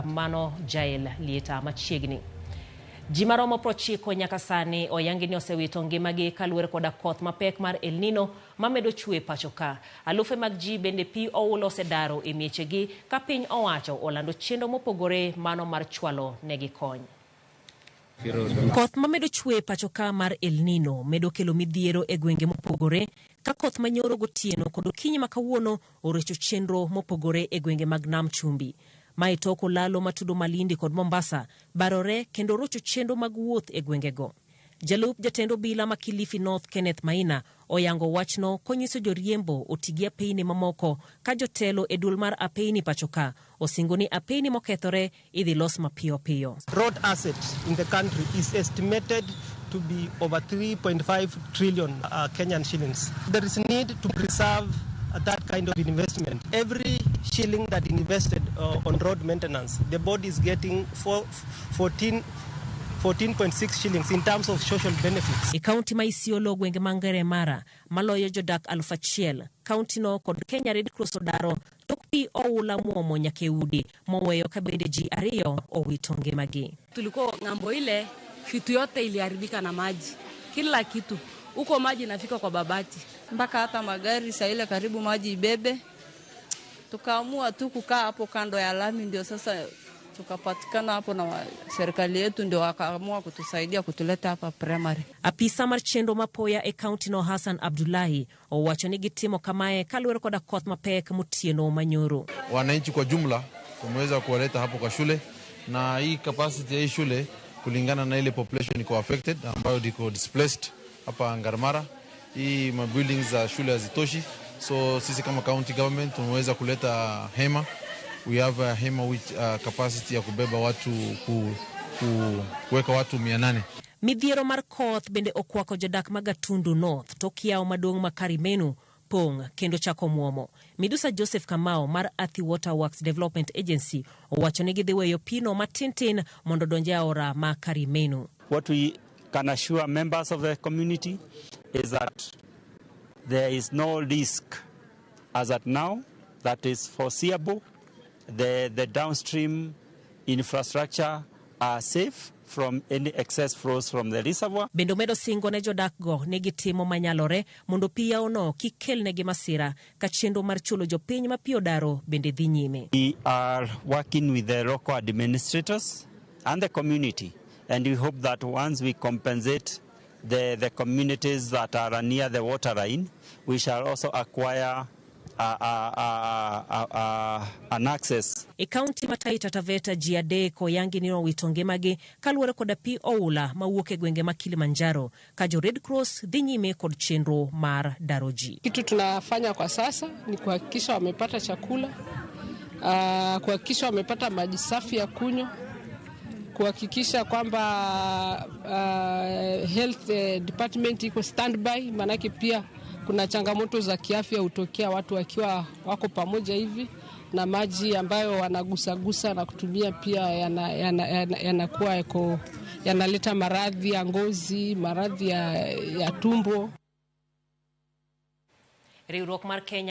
mano jail lieta machiegni. Jimaromo prochiko nyaka sani oyangi ni osewito ngimagi kaluwore koda koth mapek mar El Nino mamedo chue pachoka. Alufe mag ji bende pi Oula osedaro e miechegi ka piny owacho olando chenro mopogore mano mar chwalo negi kony. Koth mamedo chue pachoka mar El Nino medo kelo midhiero e gwenge mopogore ka koth manyoro gotieno kod okinyi makawuono orecho chenro mopogore e gwenge mag Nam Chumbi. Maitoko lalo matudo Malindi kod Mombasa barore kendo rocho chenro mag wuoth e gwengego. Jalup jatendo bila ma Kilifi North Kenneth Maina oyango wachno konyiso joriembo otigi apeini mamoko ka jotelo e dul mar apeini pachoka osingo ni apeini mokethore idhi los mapiyo piyo. Road asset in the country is estimated to be over 3.5 trillion Kenyan shillings. There is need to preserve that kind of investment. Every shilling that invested on road maintenance, the board is getting 14.6 shillings in terms of social benefits. E kaunti ma Isiolo gwenge mangere mara maloyo jodak 1,000 kaunti no kod Kenya Red Cross odaro tok pi Oula muomo nyaka udi moweyo ka bende ji ariyo owito ngimagi. Tulikuwa ng'ambo ile kitu yote iliharibika na maji. Kila kitu. Huko maji inafika kwa babati. Mpaka hata magari saa ile karibu maji ibebe. Tukaamua tu kukaa hapo kando ya lami, ndio sasa tukapatikana hapo na serikali yetu ndio wakaamua kutusaidia kutuleta hapa primary. Apisa mar chenro mapoya e kaunti no Hassan Abdullahi owacho ni gitimo kamae kaluwore koda koth mapek mutieno manyoro. Wananchi kwa jumla tumeweza kuwaleta hapo kwa shule, na hii capacity ya hii shule kulingana na ile population iko affected ambayo iko displaced hapa Ngarmara. Hii buildings za shule hazitoshi, so sisi kama county government tumeweza kuleta hema. We have a hema which capacity ya kubeba watu kuweka watu 800. Midhiero mar koth bende okwako jodak Magatundu North tokiao madong makarimenu pong kendo chako muomo. Midusa Joseph Kamau mar Athi Water Works Development Agency owacho ni gidhiweyo pino matintin mondo donje aora makarimenu. What we can assure members of the community is that there is no risk as at now that is foreseeable. The downstream infrastructure are safe from any excess flows from the reservoir. Bendo medo singo ne jodak go negitimo manyalore mondo pia ono kikel negi masira ka chenro mar chulo jopiny ma pio daro bende dhi nyime. We are working with the local administrators and the community, and we hope that once we compensate the communities that are near the water line, we shall also acquire an access. E kaunti mataita Taveta jiade ko yangi nino witongimagi kaluwore koda pi Oula mawuok e gwenge ma Kilimanjaro ka jo Red Cross dhi nyime kod chenro mar daroji. Kitu tunafanya kwa sasa ni kuhakikisha wamepata chakula, kuhakikisha wamepata maji safi ya kunywa, kuhakikisha kwamba health department iko standby, manake pia kuna changamoto za kiafya hutokea watu wakiwa wako pamoja hivi, na maji ambayo wanagusa na kutumia pia yanakuwa yanaleta maradhi ya ngozi, maradhi ya tumbo. Riwruok mar Kenya